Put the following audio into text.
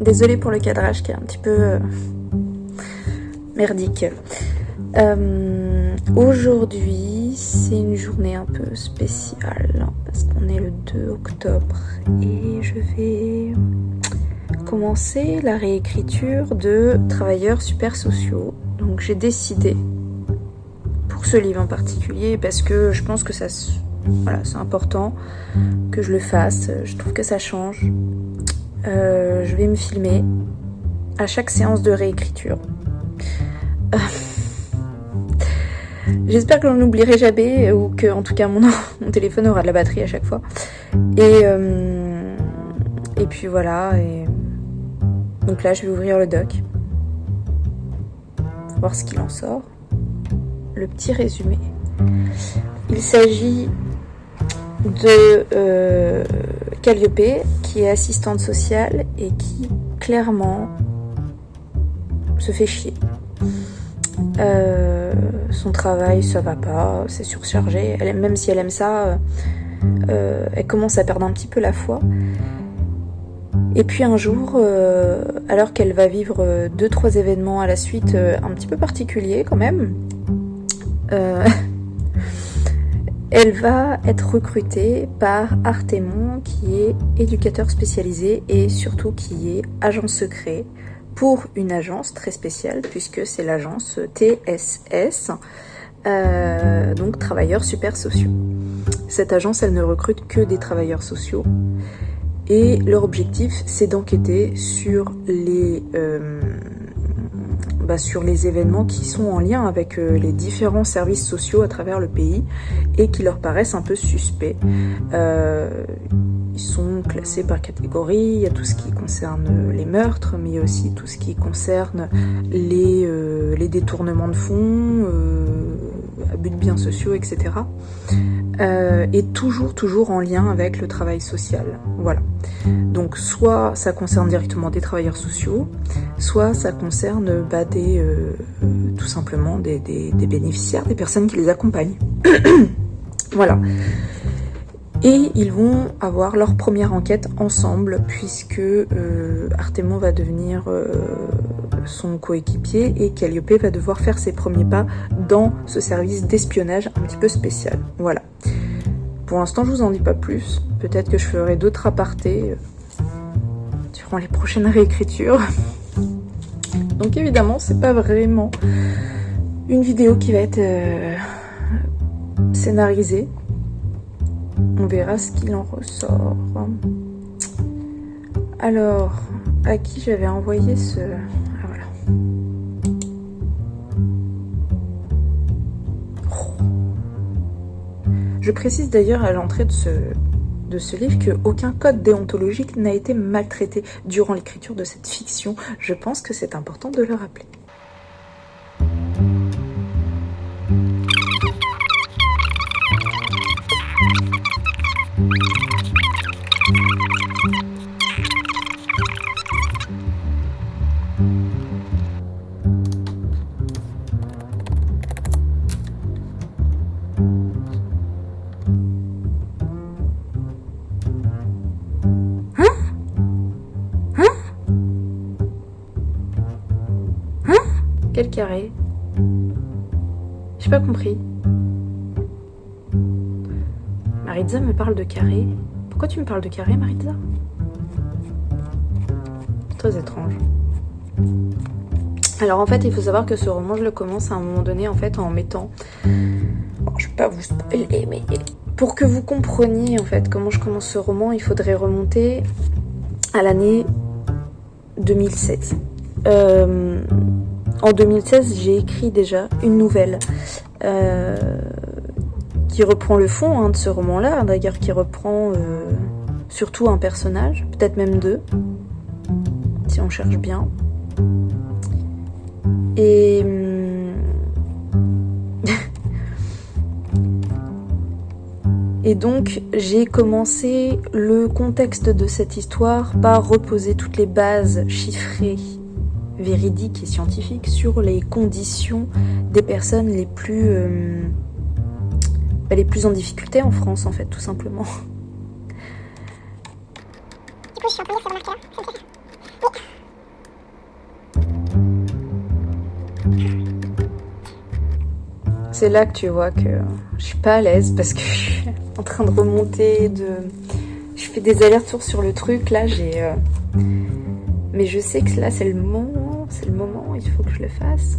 Désolée pour le cadrage qui est un petit peu merdique. Aujourd'hui, c'est une journée un peu spéciale parce qu'on est le 2 octobre et je vais commencer la réécriture de Travailleurs super sociaux. Donc j'ai décidé, pour ce livre en particulier, parce que je pense que ça, voilà, c'est important que je le fasse, je trouve que ça change. Je vais me filmer à chaque séance de réécriture. J'espère que je n'en oublierai jamais ou que en tout cas mon téléphone aura de la batterie à chaque fois. Et puis voilà. Et donc là, je vais ouvrir le doc, voir ce qu'il en sort. Le petit résumé. Il s'agit de Calliope, qui est assistante sociale et qui clairement se fait chier. Son travail, ça va pas, c'est surchargé. Même si elle aime ça, elle commence à perdre un petit peu la foi. Et puis un jour, alors qu'elle va vivre 2-3 événements à la suite un petit peu particuliers quand même, elle va être recrutée par Artémon, qui est éducateur spécialisé et surtout qui est agent secret pour une agence très spéciale, puisque c'est l'agence TSS, donc Travailleurs Super Sociaux. Cette agence, elle ne recrute que des travailleurs sociaux, et leur objectif, c'est d'enquêter sur les événements qui sont en lien avec les différents services sociaux à travers le pays et qui leur paraissent un peu suspects. Ils sont classés par catégorie, il y a tout ce qui concerne les meurtres, mais il y a aussi tout ce qui concerne les détournements de fonds, abus de biens sociaux, etc. Et toujours en lien avec le travail social. Voilà. Donc soit ça concerne directement des travailleurs sociaux, soit ça concerne tout simplement des bénéficiaires, des personnes qui les accompagnent. Voilà. Et ils vont avoir leur première enquête ensemble, puisque Artémon va devenir son coéquipier et Calliope va devoir faire ses premiers pas dans ce service d'espionnage un petit peu spécial. Voilà. Pour l'instant, je vous en dis pas plus. Peut-être que je ferai d'autres apartés durant les prochaines réécritures. Donc évidemment, c'est pas vraiment une vidéo qui va être scénarisée. On verra ce qu'il en ressort. Alors, à qui j'avais envoyé ce... Ah voilà. Oh. Je précise d'ailleurs à l'entrée de ce livre qu'aucun code déontologique n'a été maltraité durant l'écriture de cette fiction. Je pense que c'est important de le rappeler. Quel carré? J'ai pas compris. Maritza me parle de carré. Pourquoi tu me parles de carré, Maritza? Très étrange. Alors en fait, il faut savoir que ce roman, je le commence à un moment donné en fait en mettant... Bon, je vais pas vous spoiler, mais pour que vous compreniez en fait comment je commence ce roman, il faudrait remonter à l'année 2016. En 2016, j'ai écrit déjà une nouvelle qui reprend le fond de ce roman-là, d'ailleurs qui reprend surtout un personnage, peut-être même deux, si on cherche bien. Et et donc j'ai commencé le contexte de cette histoire par reposer toutes les bases chiffrées, véridiques et scientifiques sur les conditions des personnes les plus en difficulté en France, en fait, tout simplement. Du coup, je suis en train de lire ce remarque-là, ça me fait rire. C'est là que tu vois que je suis pas à l'aise parce que je suis en train de remonter, je fais des allers-retours sur le truc, là mais je sais que là c'est le moment, il faut que je le fasse.